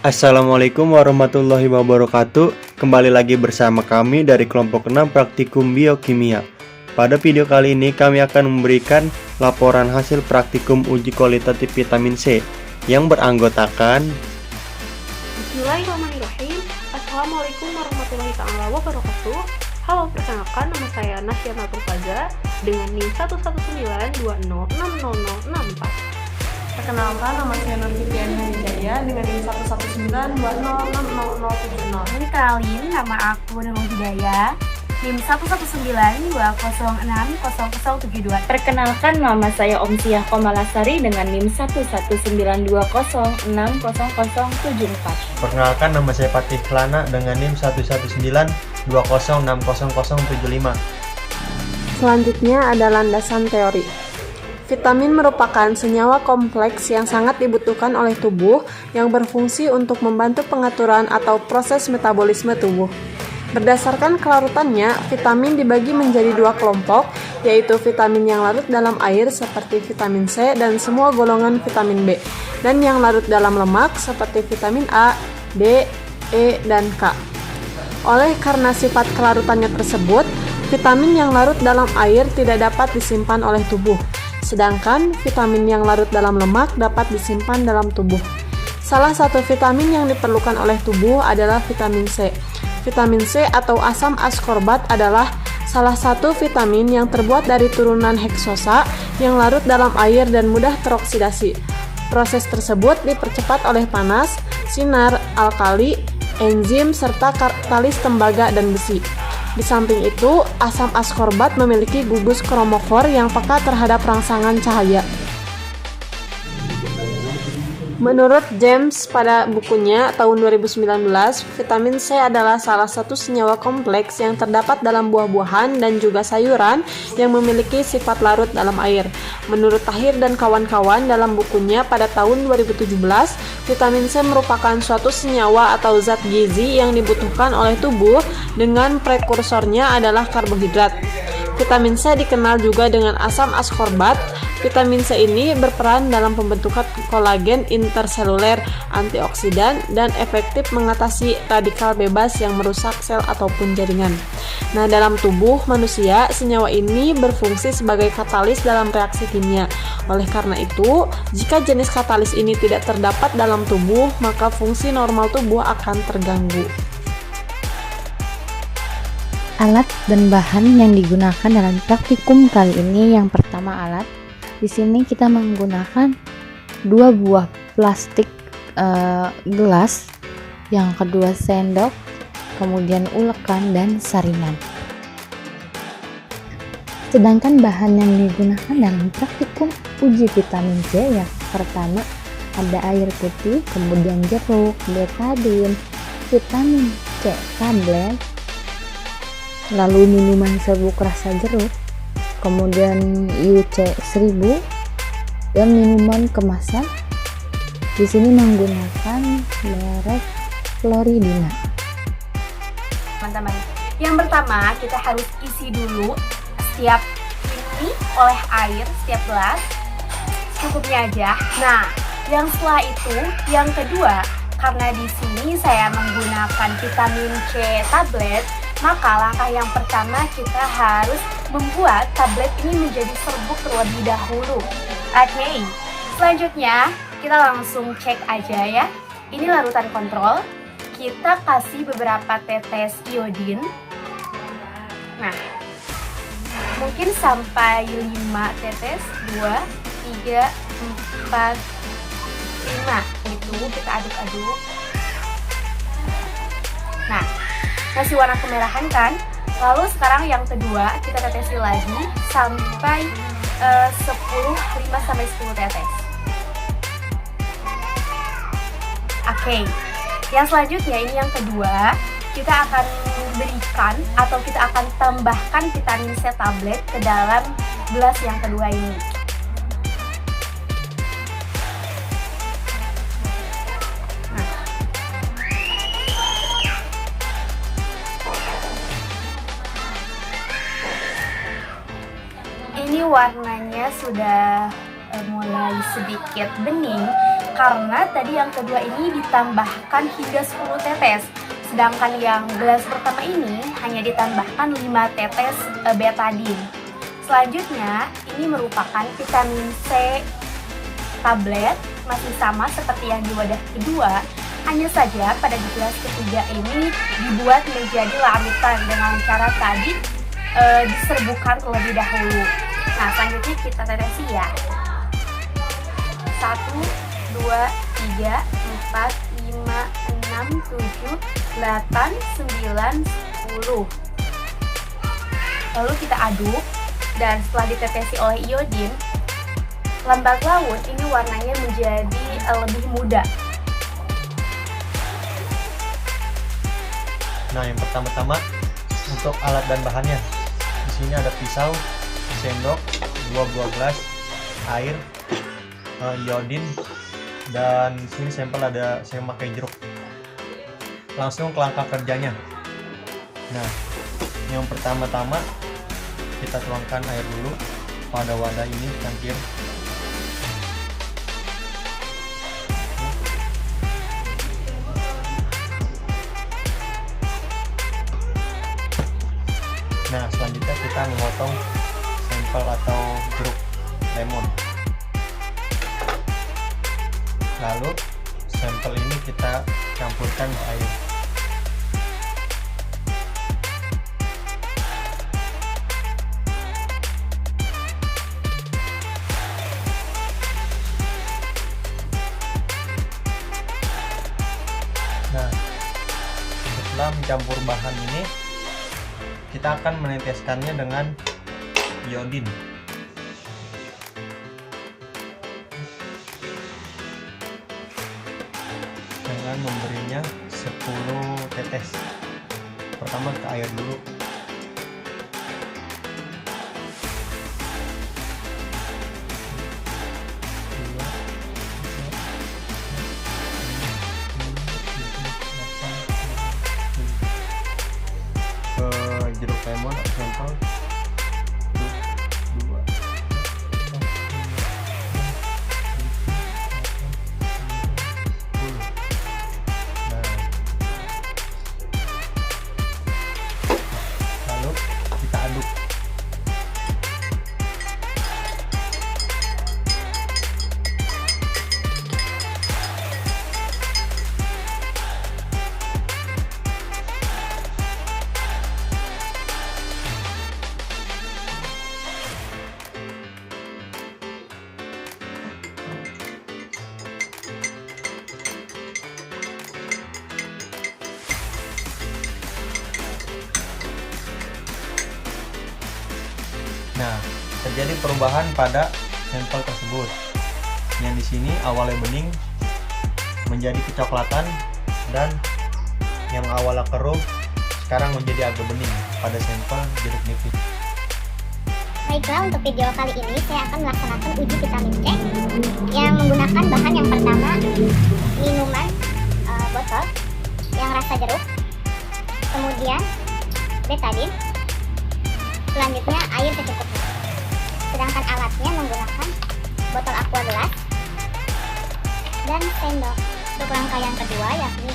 Assalamualaikum warahmatullahi wabarakatuh. Kembali lagi bersama kami dari kelompok 6 Praktikum Biokimia. Pada video kali ini kami akan memberikan laporan hasil praktikum uji kualitatif vitamin C yang beranggotakan Bismillahirrahmanirrahim. Assalamualaikum warahmatullahi wabarakatuh. Halo, perkenalkan nama saya Nasya Natul Faza dengan NIM 11920606064. Perkenalkan, nama saya Nur Fitriani Hidayah dengan NIM 11920600070. Kenalin, nama aku Nur Hidayah, NIM 11920600072. Perkenalkan, nama saya Omsiah Komalasari dengan NIM 11920600074. Perkenalkan, nama saya Fatih Lana dengan NIM 11920600075. Selanjutnya ada landasan teori. Vitamin merupakan senyawa kompleks yang sangat dibutuhkan oleh tubuh yang berfungsi untuk membantu pengaturan atau proses metabolisme tubuh. Berdasarkan kelarutannya, vitamin dibagi menjadi dua kelompok, yaitu vitamin yang larut dalam air seperti vitamin C dan semua golongan vitamin B, dan yang larut dalam lemak seperti vitamin A, D, E, dan K. Oleh karena sifat kelarutannya tersebut, vitamin yang larut dalam air tidak dapat disimpan oleh tubuh. Sedangkan vitamin yang larut dalam lemak dapat disimpan dalam tubuh. Salah satu vitamin yang diperlukan oleh tubuh adalah vitamin C. Vitamin C atau asam askorbat adalah salah satu vitamin yang terbuat dari turunan heksosa yang larut dalam air dan mudah teroksidasi. Proses tersebut dipercepat oleh panas, sinar, alkali, enzim, serta katalis tembaga dan besi. Di samping itu, asam askorbat memiliki gugus kromofor yang peka terhadap rangsangan cahaya. Menurut James pada bukunya tahun 2019, vitamin C adalah salah satu senyawa kompleks yang terdapat dalam buah-buahan dan juga sayuran yang memiliki sifat larut dalam air. Menurut Tahir dan kawan-kawan dalam bukunya pada tahun 2017, vitamin C merupakan suatu senyawa atau zat gizi yang dibutuhkan oleh tubuh dengan prekursornya adalah karbohidrat. Vitamin C dikenal juga dengan asam askorbat. Vitamin C ini berperan dalam pembentukan kolagen interseluler, antioksidan, dan efektif mengatasi radikal bebas yang merusak sel ataupun jaringan. Nah, dalam tubuh manusia, senyawa ini berfungsi sebagai katalis dalam reaksi kimia. Oleh karena itu, jika jenis katalis ini tidak terdapat dalam tubuh, maka fungsi normal tubuh akan terganggu. Alat dan bahan yang digunakan dalam praktikum kali ini, yang pertama alat. Di sini kita menggunakan 2 buah plastik gelas, yang kedua sendok, kemudian ulekan dan saringan. Sedangkan bahan yang digunakan dalam praktikum uji vitamin C, yang pertama ada air putih, kemudian jeruk, betadine, vitamin C tablet, lalu minuman serbuk rasa jeruk, kemudian UC 1000 dan minuman kemasan. Di sini menggunakan merek Floridina. Teman-teman, yang pertama kita harus isi dulu setiap ini oleh air, setiap gelas cukupnya aja. Nah, yang setelah itu, yang kedua, karena di sini saya menggunakan vitamin C tablet, maka langkah yang pertama kita harus membuat tablet ini menjadi serbuk terlebih dahulu. Oke, selanjutnya kita langsung cek aja ya. Ini larutan kontrol. Kita kasih beberapa tetes iodin. Nah, mungkin sampai 5 tetes, 2, 3, 4, 5. Itu kita aduk-aduk. Nah, masih warna kemerahan kan? Lalu sekarang yang kedua kita tetesi lagi sampai 5-10 tetes. Oke, yang selanjutnya ini yang kedua, kita akan berikan atau kita akan tambahkan vitamin C tablet ke dalam gelas yang kedua ini. Ini warnanya sudah mulai sedikit bening, karena tadi yang kedua ini ditambahkan hingga 10 tetes. Sedangkan yang gelas pertama ini hanya ditambahkan 5 tetes betadine. Selanjutnya, ini merupakan vitamin C tablet, masih sama seperti yang di wadah kedua. Hanya saja pada di gelas ketiga ini dibuat menjadi larutan dengan cara tadi diserbukan terlebih dahulu. Nah, selanjutnya kita tetesi ya. 1, 2, 3, 4, 5, 6, 7, 8, 9, 10. Lalu kita aduk, dan setelah ditetesi oleh iodin, lambat laun ini warnanya menjadi lebih muda. Nah, yang pertama-tama untuk alat dan bahannya. Di sini ada pisau, sendok, 2 buah gelas, air, iodin, dan di sini sampel ada saya pakai jeruk. Langsung ke langkah kerjanya. Nah, yang pertama-tama kita tuangkan air dulu pada wadah ini cangkir. Nah, selanjutnya kita memotong sampel atau jeruk lemon. Lalu sampel ini kita campurkan ke air. Nah, setelah mencampur bahan ini, kita akan meneteskannya dengan iodin. Dengan memberinya 10 tetes. Pertama ke air dulu. Jeruk lemon sampel 2. Nah, lalu kita aduk. Nah, terjadi perubahan pada sampel tersebut. Yang di sini awalnya bening menjadi kecoklatan, dan yang awalnya keruh sekarang menjadi agak bening pada sampel jeruk nipis. Baiklah, untuk video kali ini saya akan melaksanakan uji vitamin C yang menggunakan bahan yang pertama, minuman botol yang rasa jeruk, kemudian betadine, selanjutnya air secukupnya. Sedangkan alatnya menggunakan botol aqua gelas dan sendok. Untuk langkah yang kedua yakni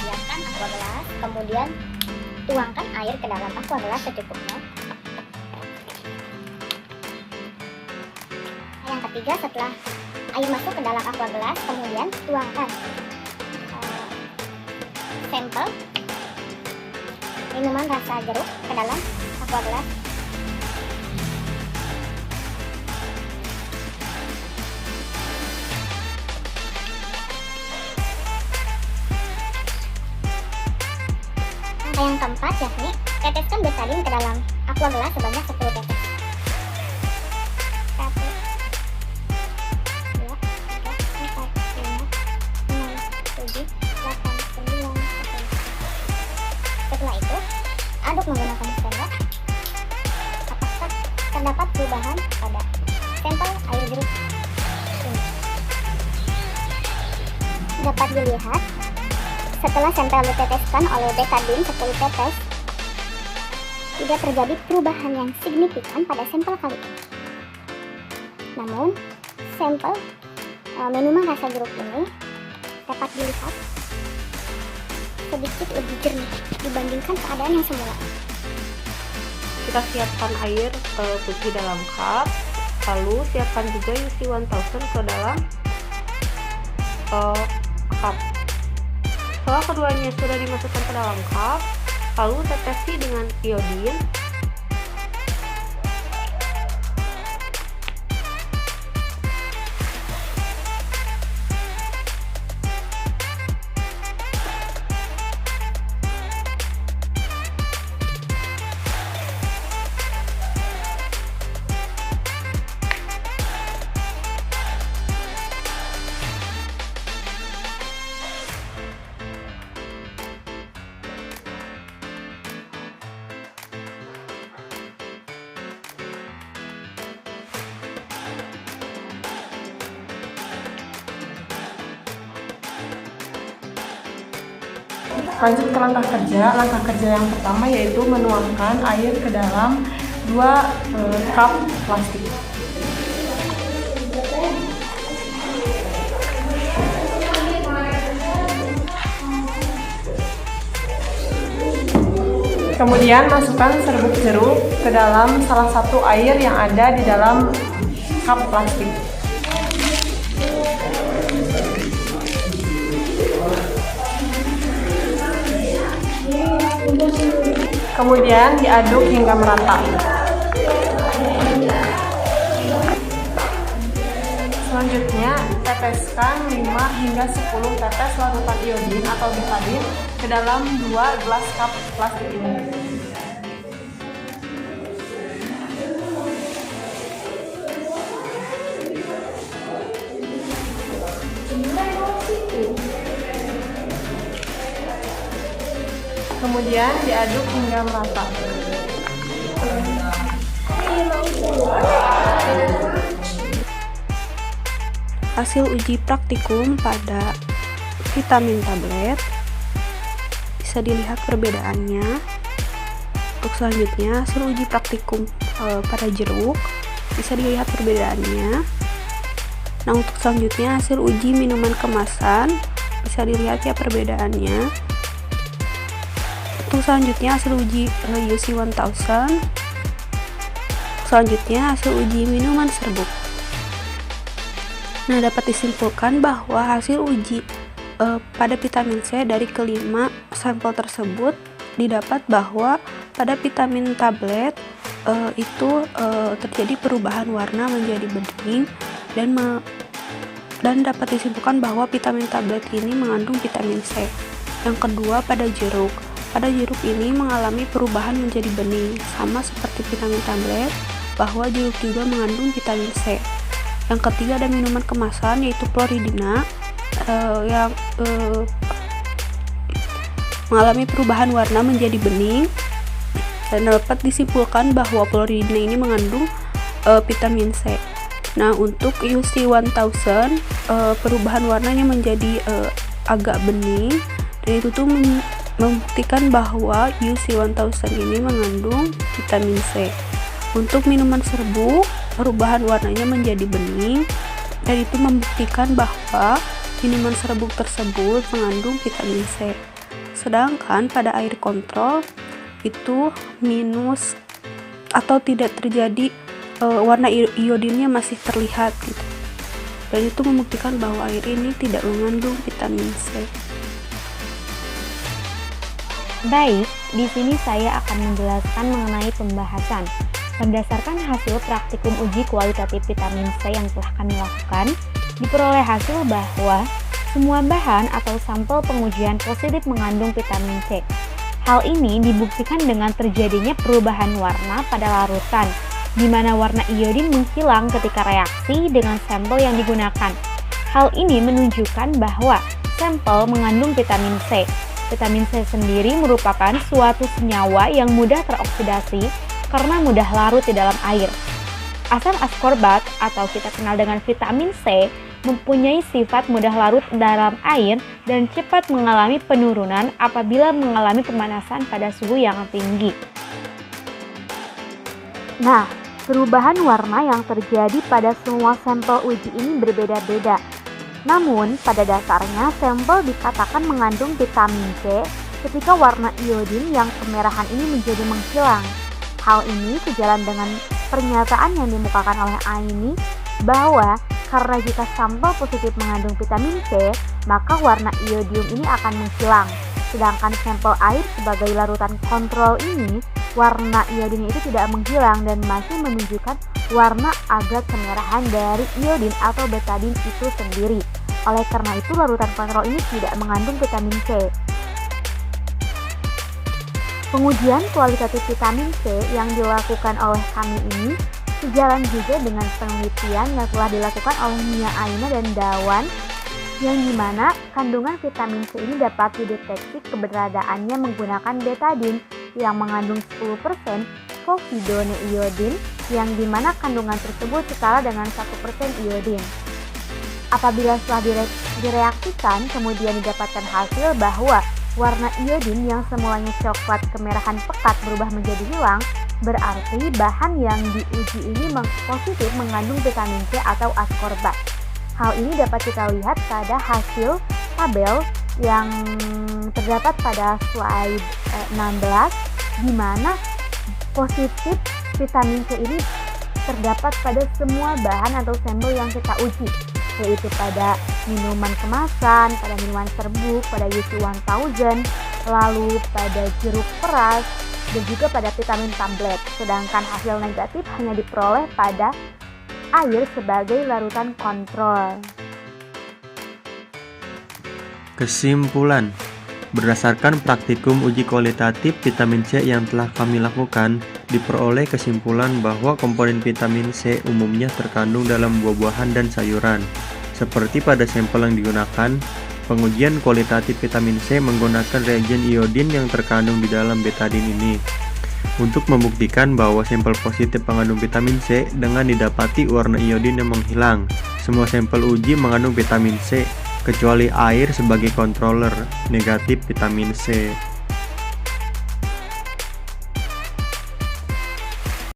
siapkan aqua gelas, kemudian tuangkan air ke dalam aqua gelas secukupnya. Yang ketiga, setelah air masuk ke dalam aqua gelas, kemudian tuangkan sampel minuman rasa jeruk ke dalam aqua gelas. Langkah yang keempat yakni teteskan betadine ke dalam aqua gelas sebanyak 10 tetes. 1, 2, 3, 4, 5, 6, 7, 8, 9, 10. Setelah itu, aduk menggunakan sendok. Apakah terdapat perubahan pada sampel air jeruk ini? Dapat dilihat, setelah sampel diteteskan oleh betadine 10 tetes, tidak terjadi perubahan yang signifikan pada sampel kali ini. Namun, sampel Minuman rasa jeruk ini dapat dilihat sedikit lebih jernih dibandingkan keadaan yang semula. Kita siapkan air putih dalam cup, lalu siapkan juga UC 1000 ke dalam cup. Setelah keduanya sudah dimasukkan ke dalam cup, lalu tetesi dengan iodin. Lanjut ke langkah kerja. Langkah kerja yang pertama yaitu menuangkan air ke dalam 2 cup plastik. Kemudian masukkan serbuk jeruk ke dalam salah satu air yang ada di dalam cup plastik. Kemudian diaduk hingga merata. Selanjutnya, teteskan 5 hingga 10 tetes larutan iodin atau betadin ke dalam 2 gelas cup plastik ini. Kemudian diaduk hingga merata. Hasil uji praktikum pada vitamin tablet bisa dilihat perbedaannya. Untuk selanjutnya hasil uji praktikum pada jeruk bisa dilihat perbedaannya. Nah, untuk selanjutnya hasil uji minuman kemasan bisa dilihat ya perbedaannya. Untuk selanjutnya hasil uji UC 1000. Selanjutnya hasil uji minuman serbuk. Nah, dapat disimpulkan bahwa hasil uji pada vitamin C dari kelima sampel tersebut didapat bahwa pada vitamin tablet itu terjadi perubahan warna menjadi bening dan dapat disimpulkan bahwa vitamin tablet ini mengandung vitamin C. Yang kedua, pada jeruk. Pada jeruk ini mengalami perubahan menjadi bening, sama seperti vitamin tablet, bahwa jeruk juga mengandung vitamin C. Yang ketiga, ada minuman kemasan yaitu Floridina yang mengalami perubahan warna menjadi bening, dan dapat disimpulkan bahwa Floridina ini mengandung vitamin C. Nah, untuk UC 1000 perubahan warnanya menjadi agak bening, dan itu tuh membuktikan bahwa UC 1000 ini mengandung vitamin C. Untuk minuman serbuk, perubahan warnanya menjadi bening, dan itu membuktikan bahwa minuman serbuk tersebut mengandung vitamin C. Sedangkan pada air kontrol itu minus atau tidak terjadi, warna iodinnya masih terlihat gitu. Dan itu membuktikan bahwa air ini tidak mengandung vitamin C. Baik, di sini saya akan menjelaskan mengenai pembahasan. Berdasarkan hasil praktikum uji kualitatif vitamin C yang telah kami lakukan, diperoleh hasil bahwa semua bahan atau sampel pengujian positif mengandung vitamin C. Hal ini dibuktikan dengan terjadinya perubahan warna pada larutan, di mana warna iodin menghilang ketika reaksi dengan sampel yang digunakan. Hal ini menunjukkan bahwa sampel mengandung vitamin C. Vitamin C sendiri merupakan suatu senyawa yang mudah teroksidasi karena mudah larut di dalam air. Asam askorbat atau kita kenal dengan vitamin C mempunyai sifat mudah larut dalam air dan cepat mengalami penurunan apabila mengalami pemanasan pada suhu yang tinggi. Nah, perubahan warna yang terjadi pada semua sampel uji ini berbeda-beda. Namun, pada dasarnya sampel dikatakan mengandung vitamin C ketika warna iodin yang kemerahan ini menjadi menghilang. Hal ini sejalan dengan pernyataan yang dimukakan oleh Aini bahwa karena jika sampel positif mengandung vitamin C, maka warna iodium ini akan menghilang. Sedangkan sampel air sebagai larutan kontrol ini, warna iodinnya itu tidak menghilang dan masih menunjukkan warna agak kemerahan dari iodin atau betadin itu sendiri. Oleh karena itu, larutan kontrol ini tidak mengandung vitamin C. Pengujian kualitatif vitamin C yang dilakukan oleh kami ini sejalan juga dengan penelitian yang telah dilakukan oleh Mia Aina dan Dawan, yang dimana kandungan vitamin C ini dapat dideteksi keberadaannya menggunakan betadin yang mengandung 10% povidone-iodin, yang dimana kandungan tersebut setara dengan 1% iodin. Apabila setelah direaksikan, kemudian didapatkan hasil bahwa warna iodin yang semulanya coklat kemerahan pekat berubah menjadi hilang, berarti bahan yang diuji ini positif mengandung vitamin C atau ascorbat. Hal ini dapat kita lihat pada hasil tabel yang terdapat pada slide 16, di mana positif vitamin C ini terdapat pada semua bahan atau sampel yang kita uji, yaitu pada minuman kemasan, pada minuman serbuk, pada UC1000, lalu pada jeruk peras, dan juga pada vitamin tablet. Sedangkan hasil negatif hanya diperoleh pada air sebagai larutan kontrol. Kesimpulan, berdasarkan praktikum uji kualitatif vitamin C yang telah kami lakukan, diperoleh kesimpulan bahwa komponen vitamin C umumnya terkandung dalam buah-buahan dan sayuran. Seperti pada sampel yang digunakan, pengujian kualitatif vitamin C menggunakan reagen iodin yang terkandung di dalam betadin ini untuk membuktikan bahwa sampel positif mengandung vitamin C dengan didapati warna iodin yang menghilang. Semua sampel uji mengandung vitamin C, kecuali air sebagai controller negatif vitamin C.